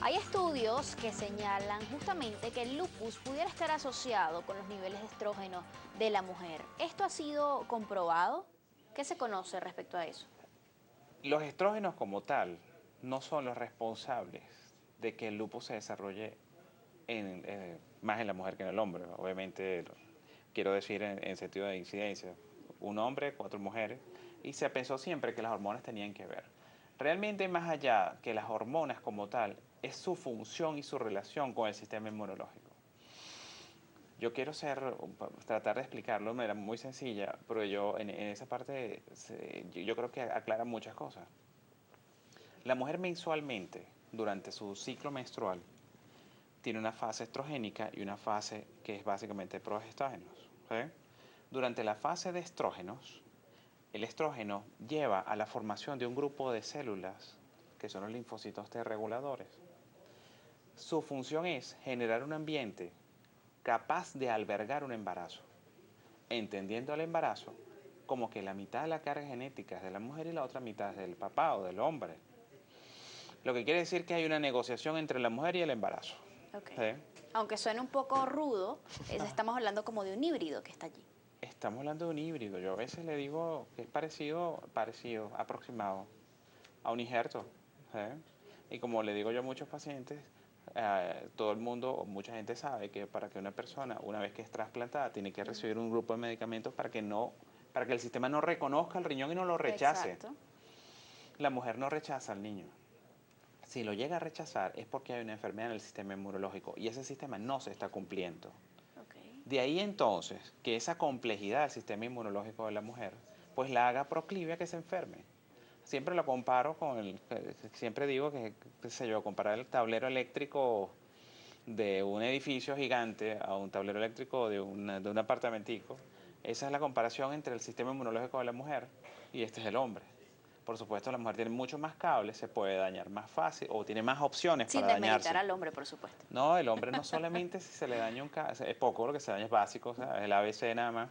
Hay estudios que señalan justamente que el lupus pudiera estar asociado con los niveles de estrógeno de la mujer. ¿Esto ha sido comprobado? ¿Qué se conoce respecto a eso? Los estrógenos como tal no son los responsables de que el lupus se desarrolle más en la mujer que en el hombre. Obviamente, quiero decir en sentido de incidencia, un hombre, 4 mujeres, y se pensó siempre que las hormonas tenían que ver. Realmente, más allá que las hormonas como tal, es su función y su relación con el sistema inmunológico. Yo quiero tratar de explicarlo de manera muy sencilla, pero yo en esa parte yo creo que aclara muchas cosas. La mujer mensualmente, durante su ciclo menstrual, tiene una fase estrogénica y una fase que es básicamente progestágenos. ¿Sí? Durante la fase de estrógenos, el estrógeno lleva a la formación de un grupo de células que son los linfocitos T reguladores. Su función es generar un ambiente capaz de albergar un embarazo, entendiendo al embarazo como que la mitad de la carga genética es de la mujer y la otra mitad es del papá o del hombre. Lo que quiere decir que hay una negociación entre la mujer y el embarazo. Ok. ¿Sí? Aunque suene un poco rudo, estamos hablando como de un híbrido que está allí. Estamos hablando de un híbrido. Yo a veces le digo que es parecido, aproximado a un injerto. ¿Sí? Y como le digo yo a muchos pacientes, todo el mundo o mucha gente sabe que para que una persona, una vez que es trasplantada, tiene que recibir un grupo de medicamentos para que el sistema no reconozca el riñón y no lo rechace. Exacto. La mujer no rechaza al niño. Si lo llega a rechazar es porque hay una enfermedad en el sistema inmunológico y ese sistema no se está cumpliendo. Okay. De ahí entonces que esa complejidad del sistema inmunológico de la mujer pues la haga proclive a que se enferme. Siempre lo comparo siempre digo que, qué sé yo, comparar el tablero eléctrico de un edificio gigante a un tablero eléctrico de un apartamentico. Esa es la comparación entre el sistema inmunológico de la mujer y este es el hombre. Por supuesto, la mujer tiene mucho más cables, se puede dañar más fácil o tiene más opciones Sin para desmeritar dañarse. al hombre, por supuesto. No, el hombre no solamente si se le daña un cable, es poco lo que se daña, es básico, o sea, es el ABC nada más.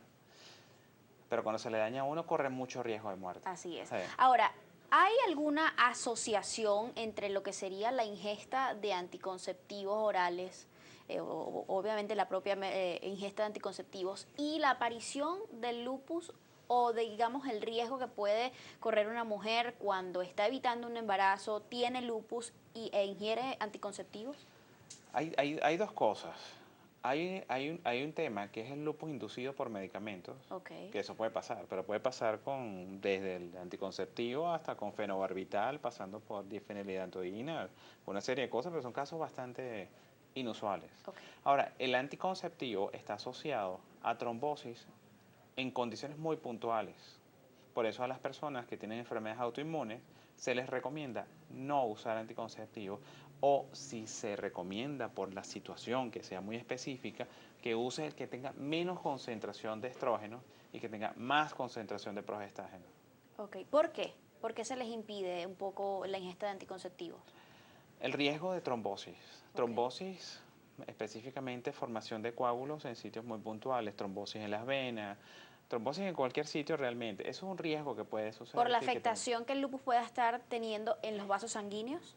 Pero cuando se le daña a uno, corre mucho riesgo de muerte. Así es. Sí. Ahora, ¿hay alguna asociación entre lo que sería la ingesta de anticonceptivos orales, obviamente la propia ingesta de anticonceptivos, y la aparición del lupus o de, digamos, el riesgo que puede correr una mujer cuando está evitando un embarazo, tiene lupus e ingiere anticonceptivos? Hay dos cosas. Hay un tema que es el lupus inducido por medicamentos, Ok. que eso puede pasar, pero puede pasar desde el anticonceptivo hasta con fenobarbital, pasando por difenilidantoína, una serie de cosas, pero son casos bastante inusuales. Ok. Ahora, el anticonceptivo está asociado a trombosis en condiciones muy puntuales. Por eso a las personas que tienen enfermedades autoinmunes se les recomienda no usar anticonceptivos o si se recomienda por la situación que sea muy específica, que use el que tenga menos concentración de estrógeno y que tenga más concentración de progestágeno. Ok. ¿Por qué? ¿Por qué se les impide un poco la ingesta de anticonceptivos? El riesgo de trombosis. Ok. Trombosis, específicamente formación de coágulos en sitios muy puntuales, trombosis en las venas, trombosis en cualquier sitio realmente. Eso es un riesgo que puede ¿Por suceder. la afectación que el lupus pueda estar teniendo en los vasos sanguíneos?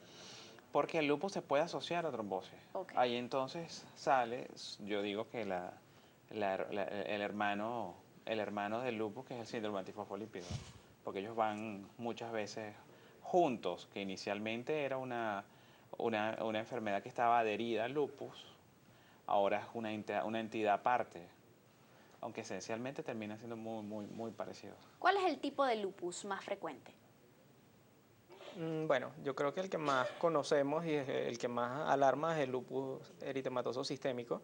Porque el lupus se puede asociar a trombosis. Ok. Ahí entonces sale, yo digo que el hermano del lupus, que es el síndrome antifosfolípido, porque ellos van muchas veces juntos, que inicialmente era una enfermedad que estaba adherida al lupus, ahora es una entidad aparte, aunque esencialmente termina siendo muy parecido. ¿Cuál es el tipo de lupus más frecuente? Bueno, yo creo que el que más conocemos y es el que más alarma es el lupus eritematoso sistémico,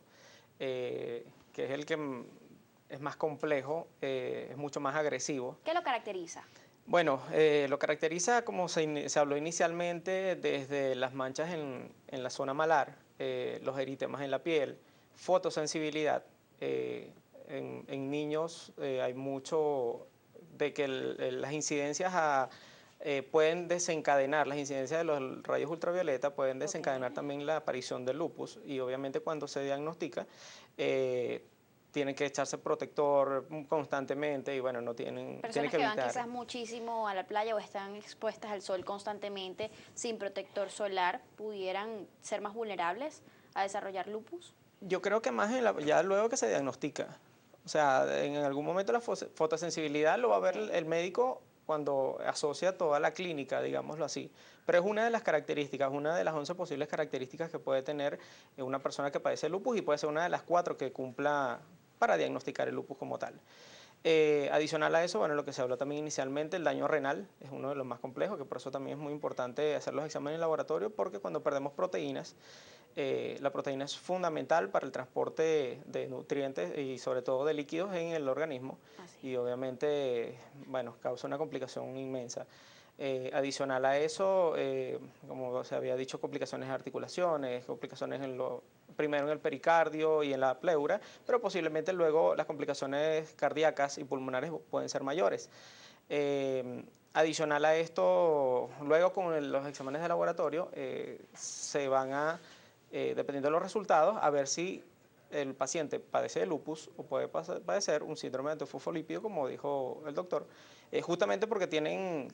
que es el que es más complejo, es mucho más agresivo. ¿Qué lo caracteriza? Bueno, lo caracteriza, como se habló inicialmente, desde las manchas en la zona malar, los eritemas en la piel, fotosensibilidad. En niños hay mucho de que las incidencias pueden desencadenar, las incidencias de los rayos ultravioleta pueden desencadenar Ok. también la aparición del lupus y obviamente cuando se diagnostica tienen que echarse protector constantemente y bueno, no tienen Personas que que van evitar. quizás muchísimo a la playa o están expuestas al sol constantemente sin protector solar, ¿pudieran ser más vulnerables a desarrollar lupus? Yo creo que más ya luego que se diagnostica. O sea, en algún momento la fotosensibilidad lo va a ver el médico cuando asocia toda la clínica, digámoslo así. Pero es una de las características, una de las 11 posibles características que puede tener una persona que padece lupus y puede ser una de las 4 que cumpla para diagnosticar el lupus como tal. Adicional a eso, bueno, lo que se habló también inicialmente, el daño renal es uno de los más complejos, que por eso también es muy importante hacer los exámenes en laboratorio, porque cuando perdemos proteínas, la proteína es fundamental para el transporte de nutrientes y sobre todo de líquidos en el organismo. Así. Y obviamente, bueno, causa una complicación inmensa. Adicional a eso, como se había dicho, complicaciones de articulaciones, complicaciones primero en el pericardio y en la pleura, pero posiblemente luego las complicaciones cardíacas y pulmonares pueden ser mayores. Adicional a esto, luego con los exámenes de laboratorio se van a, dependiendo de los resultados, a ver si el paciente padece de lupus o puede padecer un síndrome de antifosfolípido, como dijo el doctor, justamente porque tienen,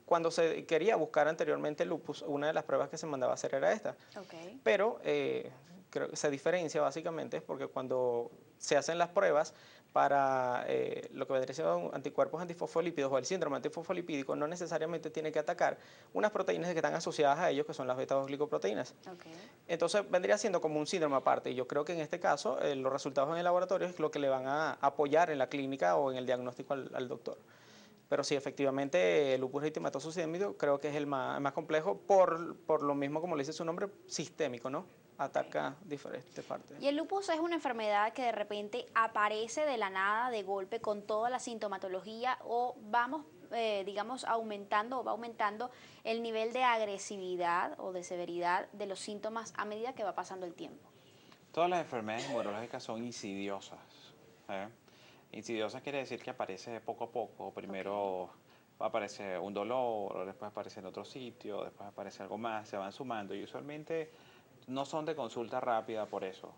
cuando se quería buscar anteriormente lupus, una de las pruebas que se mandaba a hacer era esta. Okay. Pero creo que se diferencia básicamente es porque cuando se hacen las pruebas para lo que vendría siendo anticuerpos antifosfolípidos o el síndrome antifosfolipídico, no necesariamente tiene que atacar unas proteínas que están asociadas a ellos, que son las beta-2-glicoproteínas. Okay. Entonces vendría siendo como un síndrome aparte. Y yo creo que en este caso los resultados en el laboratorio es lo que le van a apoyar en la clínica o en el diagnóstico al doctor. Pero sí, efectivamente, el lupus eritematoso sistémico creo que es el más complejo por lo mismo, como le dice su nombre, sistémico, ¿no? Ataca diferentes partes. ¿Y el lupus es una enfermedad que de repente aparece de la nada, de golpe, con toda la sintomatología, o vamos, digamos, aumentando o va aumentando el nivel de agresividad o de severidad de los síntomas a medida que va pasando el tiempo? Todas las enfermedades inmunológicas son insidiosas. ¿eh? Insidiosas quiere decir que aparece poco a poco. Primero aparece un dolor, después aparece en otro sitio, después aparece algo más, se van sumando y usualmente no son de consulta rápida por eso.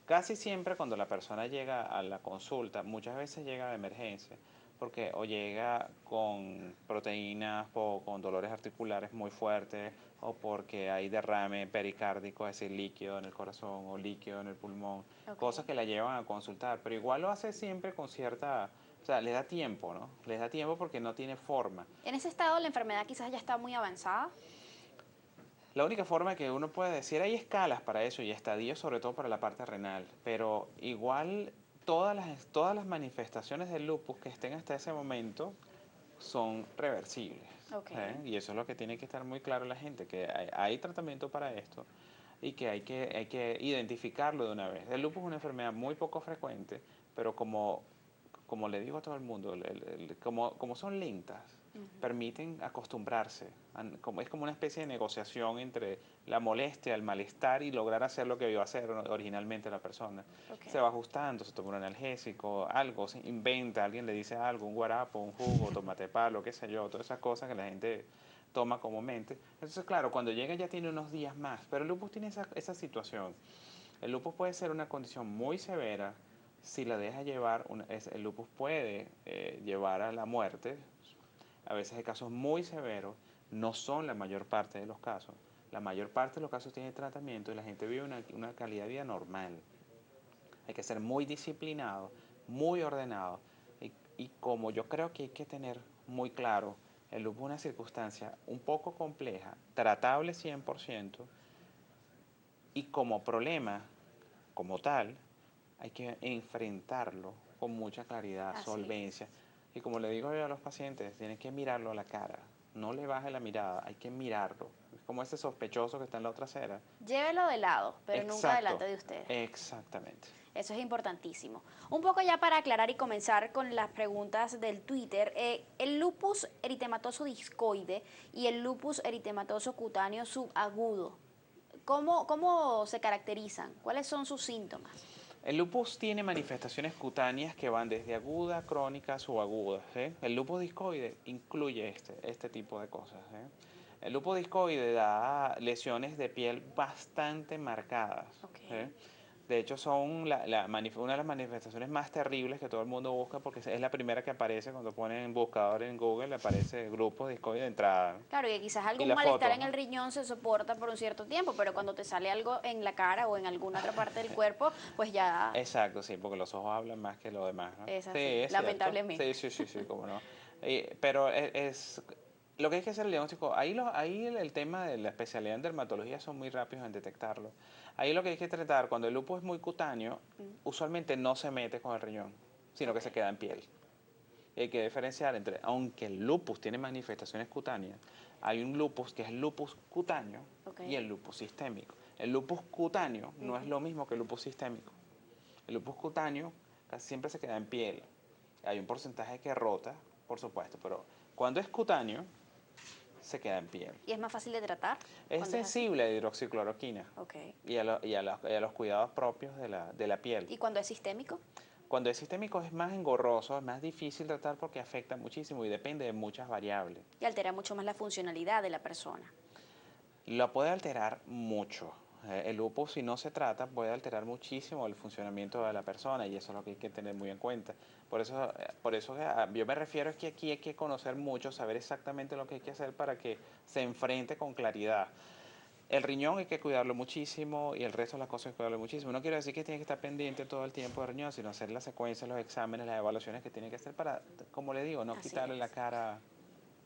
Casi siempre cuando la persona llega a la consulta, muchas veces llega de emergencia, porque o llega con proteínas o con dolores articulares muy fuertes, o porque hay derrame pericárdico, es decir, líquido en el corazón o líquido en el pulmón, cosas que la llevan a consultar, pero igual lo hace siempre con cierta, o sea, le da tiempo, ¿no? Le da tiempo porque no tiene forma. En ese estado la enfermedad quizás ya está muy avanzada. La única forma que uno puede decir, hay escalas para eso y estadios sobre todo para la parte renal, pero igual todas las manifestaciones del lupus que estén hasta ese momento son reversibles. Okay. Y eso es lo que tiene que estar muy claro la gente, que hay tratamiento para esto y que hay que identificarlo de una vez. El lupus es una enfermedad muy poco frecuente, pero como le digo a todo el mundo, como son lentas, permiten acostumbrarse. Es como una especie de negociación entre la molestia, el malestar y lograr hacer lo que iba a hacer originalmente la persona. Okay. Se va ajustando, se toma un analgésico, algo, se inventa, alguien le dice algo, un guarapo, un jugo, tomate palo, qué sé yo, todas esas cosas que la gente toma comúnmente. Entonces, claro, cuando llega ya tiene unos días más, pero el lupus tiene esa situación. El lupus puede ser una condición muy severa. Si la deja llevar, el lupus puede llevar a la muerte. A veces hay casos muy severos, no son la mayor parte de los casos. La mayor parte de los casos tiene tratamiento y la gente vive una calidad de vida normal. Hay que ser muy disciplinado, muy ordenado. Y como yo creo que hay que tener muy claro, el lupus es una circunstancia un poco compleja, tratable 100%, y como problema, como tal, hay que enfrentarlo con mucha claridad, Así solvencia. es. Y como le digo yo a los pacientes, tienen que mirarlo a la cara. No le baje la mirada, hay que mirarlo. Es como ese sospechoso que está en la otra acera. Llévelo de lado, pero nunca Exacto, delante de usted. exactamente. Eso es importantísimo. Un poco ya para aclarar y comenzar con las preguntas del Twitter, el lupus eritematoso discoide y el lupus eritematoso cutáneo subagudo, ¿cómo se caracterizan? ¿Cuáles son sus síntomas? El lupus tiene manifestaciones cutáneas que van desde aguda, crónica, subaguda. El lupus discoide incluye este tipo de cosas. El lupus discoide da lesiones de piel bastante marcadas. Okay. De hecho, son una de las manifestaciones más terribles que todo el mundo busca porque es la primera que aparece cuando ponen en buscador en Google, le aparece grupo discoide de entrada. Claro, y quizás Y algún la malestar foto. en el riñón se soporta por un cierto tiempo, pero cuando te sale algo en la cara o en alguna otra parte del cuerpo, pues ya Exacto, sí, porque los ojos hablan más que lo demás, ¿no? es Sí, así, es cierto. lamentablemente. Sí, cómo no. Pero lo que hay que hacer el diagnóstico, ahí el tema de la especialidad en dermatología son muy rápidos en detectarlo. Ahí lo que hay que tratar, cuando el lupus es muy cutáneo, usualmente no se mete con el riñón, sino que se queda en piel. Y hay que diferenciar entre, aunque el lupus tiene manifestaciones cutáneas, hay un lupus que es el lupus cutáneo y el lupus sistémico. El lupus cutáneo no es lo mismo que el lupus sistémico. El lupus cutáneo casi siempre se queda en piel. Hay un porcentaje que rota, por supuesto, pero cuando es cutáneo, se queda en piel. ¿Y es más fácil de tratar? Es cuando así? sensible a la hidroxicloroquina Ok. y a los cuidados propios de la piel. ¿Y cuando es sistémico? Cuando es sistémico es más engorroso, es más difícil tratar porque afecta muchísimo y depende de muchas variables. Y altera mucho más la funcionalidad de la persona. Lo puede alterar mucho. El lupus, si no se trata, puede alterar muchísimo el funcionamiento de la persona y eso es lo que hay que tener muy en cuenta. Por eso yo me refiero es que aquí hay que conocer mucho, saber exactamente lo que hay que hacer para que se enfrente con claridad. El riñón hay que cuidarlo muchísimo y el resto de las cosas hay que cuidarlo muchísimo. No quiero decir que tiene que estar pendiente todo el tiempo del riñón, sino hacer la secuencia, los exámenes, las evaluaciones que tiene que hacer para, como le digo, no Así quitarle es. la cara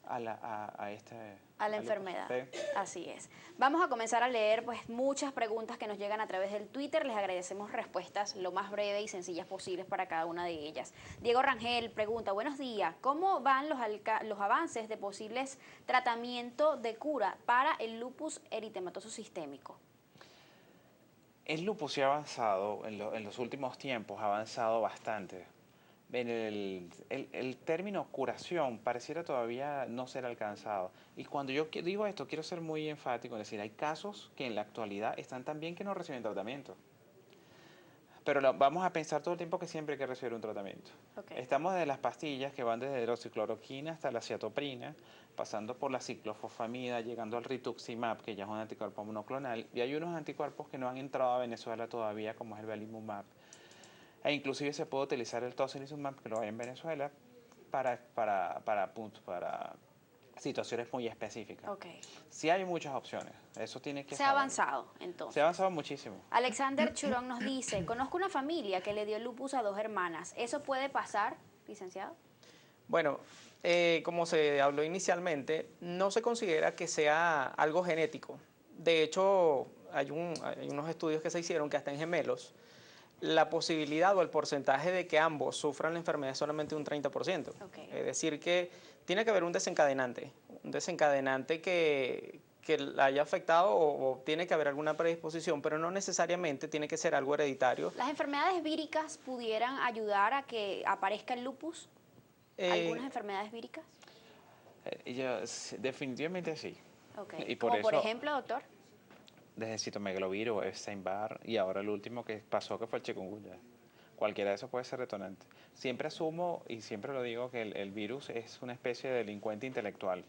a la al lupus. enfermedad. Sí. Así es. Vamos a comenzar a leer pues muchas preguntas que nos llegan a través del Twitter. Les agradecemos respuestas lo más breves y sencillas posibles para cada una de ellas. Diego Rangel pregunta, buenos días, ¿cómo van los avances de posibles tratamientos de cura para el lupus eritematoso sistémico? El lupus sí ha avanzado, en los últimos tiempos ha avanzado bastante. El término curación pareciera todavía no ser alcanzado. Y cuando yo digo esto, quiero ser muy enfático, es decir, hay casos que en la actualidad están tan bien que no reciben tratamiento. Pero vamos a pensar todo el tiempo que siempre hay que recibir un tratamiento. Okay. Estamos desde las pastillas que van desde la hidroxicloroquina hasta la ciatoprina, pasando por la ciclofosfamida, llegando al rituximab, que ya es un anticuerpo monoclonal, y hay unos anticuerpos que no han entrado a Venezuela todavía, como es el belimumab. E inclusive se puede utilizar el tocilizumab, que lo hay en Venezuela, para situaciones muy específicas. Okay. Sí hay muchas opciones, eso tiene que Se ha avanzado, entonces. Se ha avanzado muchísimo. Alexander Churón nos dice, conozco una familia que le dio lupus a 2 hermanas. ¿Eso puede pasar, licenciado? Bueno, como se habló inicialmente, no se considera que sea algo genético. De hecho, hay unos estudios que se hicieron que hasta en gemelos, la posibilidad o el porcentaje de que ambos sufran la enfermedad es solamente un 30%. Okay. Es decir, que tiene que haber un desencadenante que la haya afectado o tiene que haber alguna predisposición, pero no necesariamente tiene que ser algo hereditario. ¿Las enfermedades víricas pudieran ayudar a que aparezca el lupus? ¿Algunas enfermedades víricas? Definitivamente sí. Okay. Y por Como por eso, ejemplo, doctor. desde citomegalovirus, Epstein-Barr y ahora el último que pasó que fue el chikungunya. Cualquiera de esos puede ser detonante. Siempre asumo y siempre lo digo que el virus es una especie de delincuente intelectual.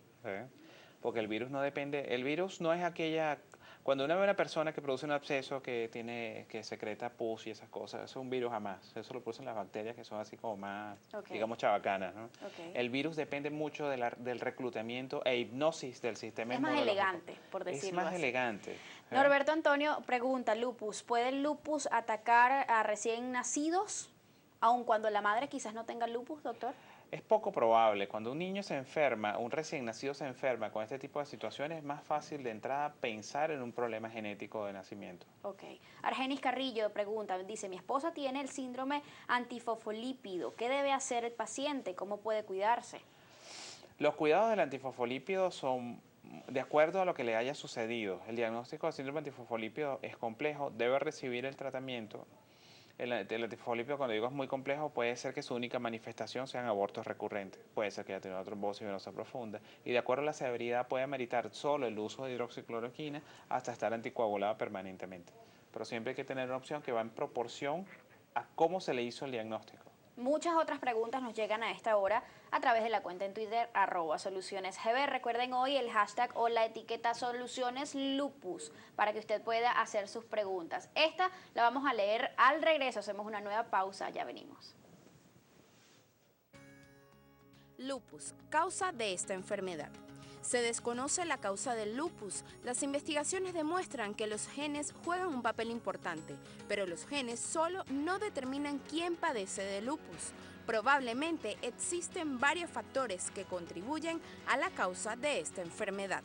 Porque el virus no depende, el virus no es aquella, cuando uno ve a una persona que produce un absceso que secreta pus y esas cosas, eso es un virus jamás, eso lo producen las bacterias que son así como más, digamos, chabacanas, ¿no? El virus depende mucho del reclutamiento e hipnosis del sistema inmunológico. Es más elegante, por decirlo así. Es más así. elegante. Norberto Antonio pregunta, lupus, ¿puede el lupus atacar a recién nacidos, aun cuando la madre quizás no tenga lupus, doctor? Es poco probable. Cuando un niño se enferma, un recién nacido se enferma con este tipo de situaciones, es más fácil de entrada pensar en un problema genético de nacimiento. Ok. Argenis Carrillo pregunta, dice, mi esposa tiene el síndrome antifosfolípido. ¿Qué debe hacer el paciente? ¿Cómo puede cuidarse? Los cuidados del antifosfolípido son de acuerdo a lo que le haya sucedido. El diagnóstico del síndrome antifosfolípido es complejo, debe recibir el tratamiento. El antifosfolípido, cuando digo es muy complejo, puede ser que su única manifestación sean abortos recurrentes. Puede ser que haya tenido una trombosis venosa profunda. Y de acuerdo a la severidad puede ameritar solo el uso de hidroxicloroquina hasta estar anticoagulado permanentemente. Pero siempre hay que tener una opción que va en proporción a cómo se le hizo el diagnóstico. Muchas otras preguntas nos llegan a esta hora a través de la cuenta en Twitter @solucionesgb. Recuerden hoy el hashtag o la etiqueta solucioneslupus para que usted pueda hacer sus preguntas. Esta la vamos a leer al regreso, hacemos una nueva pausa, ya venimos. Lupus, causa de esta enfermedad. Se desconoce la causa del lupus. Las investigaciones demuestran que los genes juegan un papel importante, pero los genes solo no determinan quién padece de lupus. Probablemente existen varios factores que contribuyen a la causa de esta enfermedad.